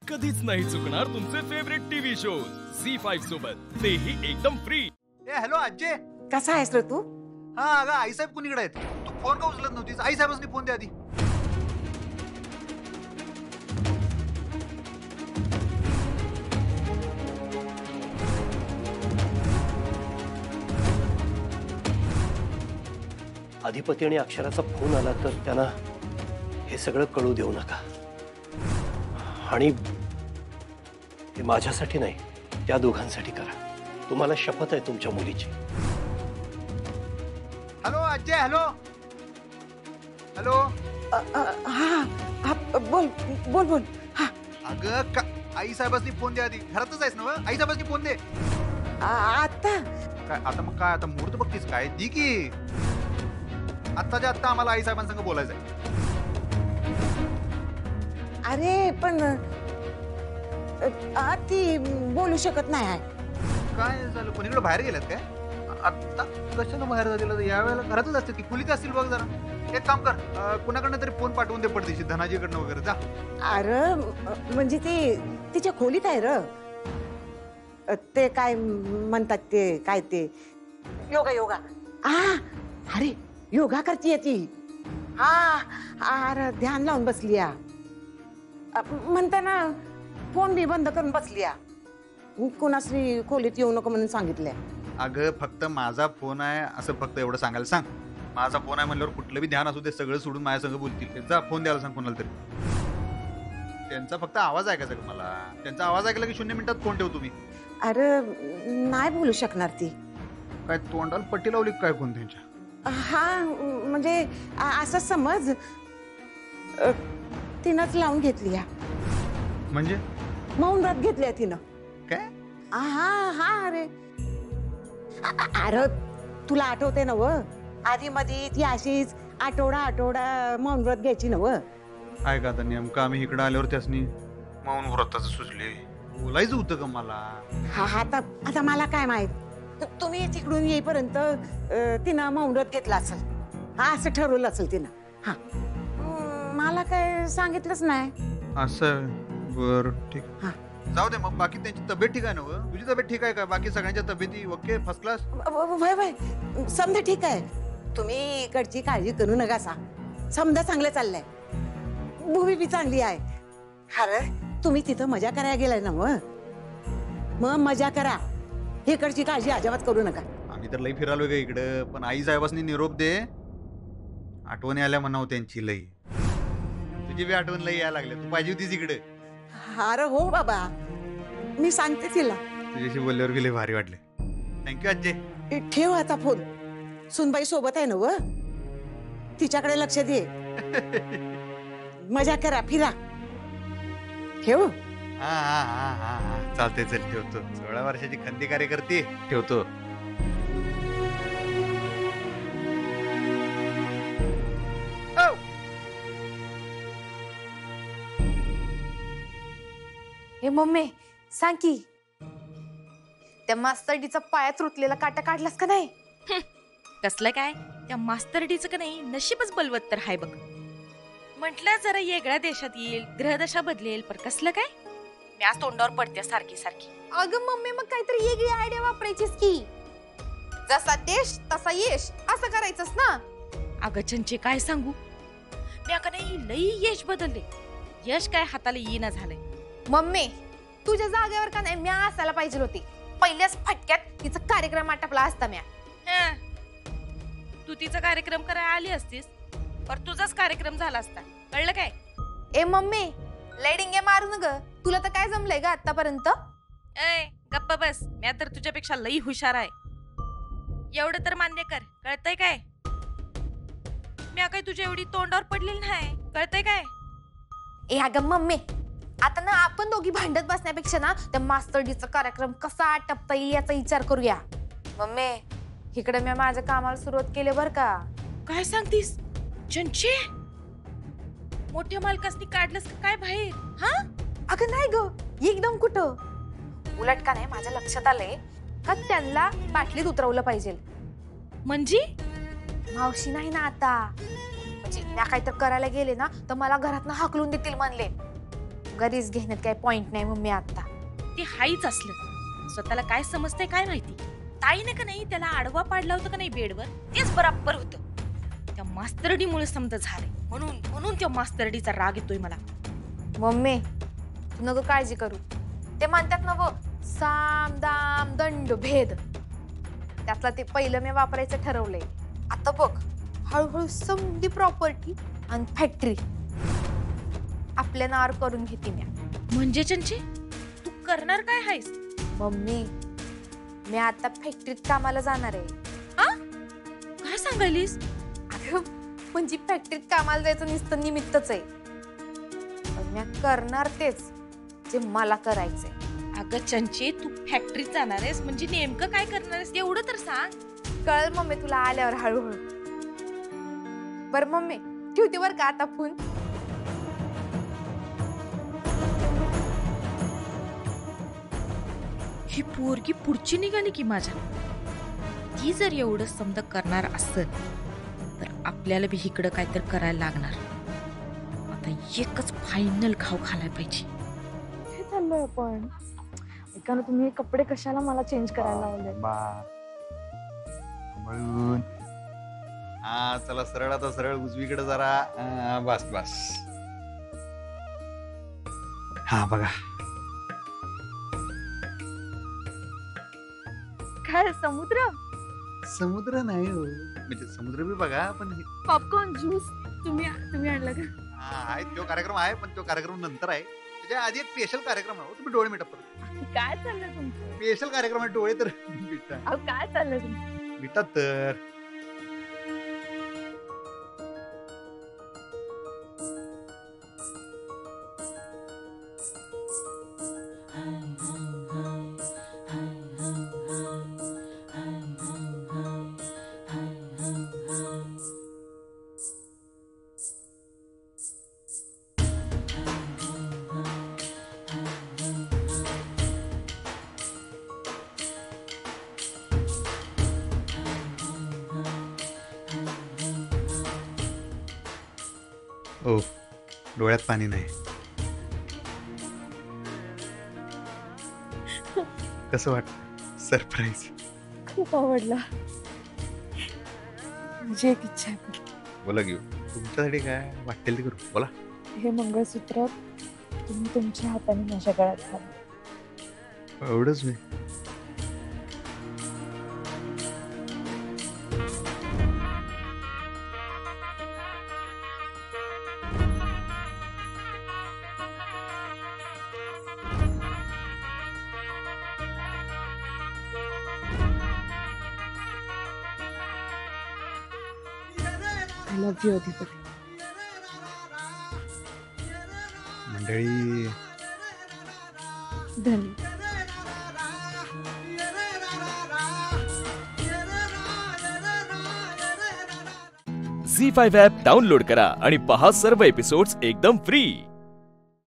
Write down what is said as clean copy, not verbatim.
कधीच नाही चुकणार तुमचे फेवरेट टीव्ही शोज झी5 सोबत, तेही एकदम फ्री. ए हॅलो आज्जे. कसा आहेस रे तू? हा अगं आईसाहेब कुणीकडे आहेत? तू फोन का उचलत नव्हतीस? आईसाहेबांनी फोन द्या आधी. अधिपती आणि अक्षराचा फोन आला तर त्यांना हे सगळं कळू देऊ नका. आणि हे माझ्यासाठी नाही, त्या दोघांसाठी करा. तुम्हाला शपथ आहे तुमच्या मुलीची. हॅलो आज्जे. Hello hello. हा बोल बोल बोल. हा अगं आईसाहेबांनी फोन द्या आधी. घरातच आहेस ना? आईसाहेबांनी फोन दे. आता काय आता? मग काय आता मुहूर्त बघतीस काय? दी की आत्ताच्या आत्ता आम्हाला आईसाहेबांसंग बोलायचंय. अरे पण ती बोलू शकत नाही आहे. काय झालं? कोणीकडे बाहेर गेल्यात काय? आता कशाला बाहेर झालेलं? यावेळेला घरातच असते की कुलीत असतील बघ जरा. एक काम कर, कुणाकडनं तरी फोन पाठवून दे पडदेशी, धनाजीकडनं वगैरे. जा. अरे म्हणजे ती तिच्या खोलीत आहे र. ते काय म्हणतात ते काय ते योगा योगा. अरे योगा करतीये ती. अरे ध्यान लावून बसली या. म्हणताना फोन बी बंद करून बसली या. कोणाशी खोलीत येऊ नको म्हणून सांगितलंय. अगं फक्त माझा फोन आहे असं फक्त एवढं सांगायला सांग. माझा फोन आहे म्हणल्यावर कुठलं बी ध्यान असू दे, सगळं सोडून माझ्या संग बोलतील. जा फोन द्यायला सांग कोणाला तरी. त्यांचा फक्त आवाज ऐकायचा का मला? त्यांचा आवाज ऐकला की 0 मिनिटात फोन ठेवतो मी. अरे नाही बोलू शकणार ती. काय तोंडाला पट्टी लावली काय कोण त्यांच्या? हा म्हणजे असं समज तिनंच लावून घेतली या. म्हणजे मौन व्रत घेतली तिनं. काय? हा अरे अरे तुला आठवते ना व? आधी मध्ये ती अशीच आठवडा मौन व्रत घ्यायची ना व? काय का आता नेमकं आम्ही इकडे आल्यावर त्यासनी मौन व्रताचं सुचले. बोलायचं होतं का मला? आता मला काय माहित. तुम्ही तिकडून येईपर्यंत तिनं मौन व्रत घेतला असेल. असं ठरवलं असेल तिनं. हा मला काय सांगितलंच नाही. असं बर ठीक. हा जाऊ दे मग. बाकी त्यांची तब्येत ठीक आहे ना? तुझी तब्येत ठीक आहे का? बाकी सगळ्यांच्या तब्येती ओके, फर्स्ट क्लास? वय समजा ठीक आहे. तुम्ही इकडची काळजी करू नका. समजा चांगलं चाललंय. भूमी बी चांगली आहे. अरे तुम्ही तिथं मजा करायला गेलाय ना? मग मजा करा. इकडची काळजी अजिबात करू नका. आम्ही तर लई फिरालोय का इकडं. पण आई साहेबांनी निरोप दे. आठवणी आल्या म्हणाव त्यांची लई. तुझी बी आठवण लई यायला लागल्या. तू पाहिजे होतीस इकडे. अरे हो बाबा, मी सांगते तिला. तुझ्याशी बोलल्यावर गेले भारी वाटले. थँक्यू आज्जे. ठेव आता फोन. सुनबाई सोबत आहे ना व? तिच्याकडे लक्ष दे. मजा करा, फिरा. ठेव. हा चालते. चल ठेवतो. 16 वर्षाची खंदी कार्यकर्ती. ठेवतो. हे मम्मी सांग की, त्या मास्तरडीचा पायात रुतलेला काटा काढलास का नाही? कसलं काय? त्या मास्तरडीचं का नाही नशीबच बलवत तर हाय बघ. म्हटलं जरा वेगळ्या देशात येईल, ग्रहदशा बदलेल, पर कसलं काय? मी आज तोंडावर पडते सारखी सारखी. अगं मम्मी मग काहीतरी वेगळी आयडिया वापरायचीस की. जसा देश तसा यश असं करायचंस ना? अगं चंचे काय सांगू, मी का नाही लई यश बदलले. यश काय हाताला येईना झालंय. मम्मी तुझ्या जागेवर का नाही मी असायला पाहिजे होती. पहिल्याच फटक्यात तिचा कार्यक्रम आटपला असता. म्या तू तिचा कार्यक्रम करायला आली असतीस, पर तुझाच कार्यक्रम झाला असता. कळलं काय? ए मम्मी लेडिंगे मारू न ग. तुला तर काय जमलंय ग आतापर्यंत? ए गप्प बस. मी तर तुझ्यापेक्षा लई हुशार आहे. एवढं तर मान्य कर. कळतंय काय? मी काय तुझ्या एवढी तोंडावर पडलेली नाही. कळतंय काय? ए अगं मम्मी, आता ना आपण दोघी भांडत बसण्यापेक्षा ना त्या मास्तरडीचा कार्यक्रम कसा आटपता येईल याचा विचार करूया. मम्मी इकडे मी माझ्या कामाला सुरुवात केली बर का. काय सांगतीस चंचे? मोठ्या मालकासनी काढलंस का काय बाहेर? हा अगं नाही ग, एकदम कुठं. उलट का नाही माझ्या लक्षात आलंय का त्यांना बाटलीत उतरवलं पाहिजे. म्हणजे मावशी नाही ना आता, म्हणजे त्या काहीतरी करायला गेले ना तर मला घरातनं हाकलून देतील म्हणले. गरीज घेण्यात काय पॉइंट नाही मम्मी आता. ते हाईच असलं स्वतःला काय समजतंय काय माहिती. ताईने का नाही त्याला आडवा पाडला होता का नाही बेडवर, तेच बराबर होतं. त्या मास्तरडीमुळे समजा झालंय, म्हणून म्हणून त्या मास्तरडीचा राग येतोय मला. मम्मी तू नको काळजी करू. ते म्हणतात ना साम दाम दंड भेद, त्यातला ते पहिलं मी वापरायचं ठरवलंय. आता बघ हळूहळू समधी प्रॉपर्टी आणि फॅक्टरी आपल्या नावावर करून घेते मी. म्हणजे चंचे तू करणार काय आहेस? मम्मी मी आता फॅक्टरीत कामाला जाणार आहे. काय सांगायलीस? अगं म्हणजे फॅक्टरीत कामाला जायचं नुसतं निमित्तच आहे, पण मी करणार तेच जे मला करायचंय. अगं चंचे तू फॅक्टरीत जाणार आहेस म्हणजे नेमकं काय करणार आहेस एवढं तर सांग. कळल मम्मी तुला आल्यावर हळूहळू. बर मम्मी ठेवते बर का आता फोन. ही पोरगी पुढची निघाली की माझ्या. ती जर एवढं समजा करणार असेल तर आपल्याला बी इकडं काहीतरी करायला लागणार. आता एकच फायनल घाव खायला पाहिजे. हे चाललोय आपण. ऐका ना तुम्ही हे कपडे कशाला मला चेंज करायला लावले? म्हणून हा चला सरळ, आता सरळ उजवीकडे जरा. बस बस. हा बघा काय समुद्र? समुद्र नाही हो, म्हणजे समुद्र बी बघा पण पॉपकॉर्न ज्यूस तुम्ही आणलं का? आहे तो कार्यक्रम आहे, पण तो कार्यक्रम नंतर आहे. त्याच्या आधी एक स्पेशल कार्यक्रम आहे. तुम्ही डोळे मिटा परत. काय चाललंय तुमचं? स्पेशल कार्यक्रम आहे, डोळे तर मिटा. अहो काय चाललंय तुमचं? मिटा तर. ओ डोळ्यात पाणी नाही. कसं वाटत सरप्राईज? खूप आवडला. माझी एक इच्छा आहे. बोला घेऊ. तुमच्यासाठी काय वाटेल ते करू. बोला. हे मंगळसूत्र तुम्ही तुमच्या हाताने माझ्या गळ्यात घाला. एवढंच मी. I love you Adhipati. मंडळी धन्यवाद. झी5 ॲप डाउनलोड करा आणि पहा सर्व एपिसोड्स एकदम फ्री.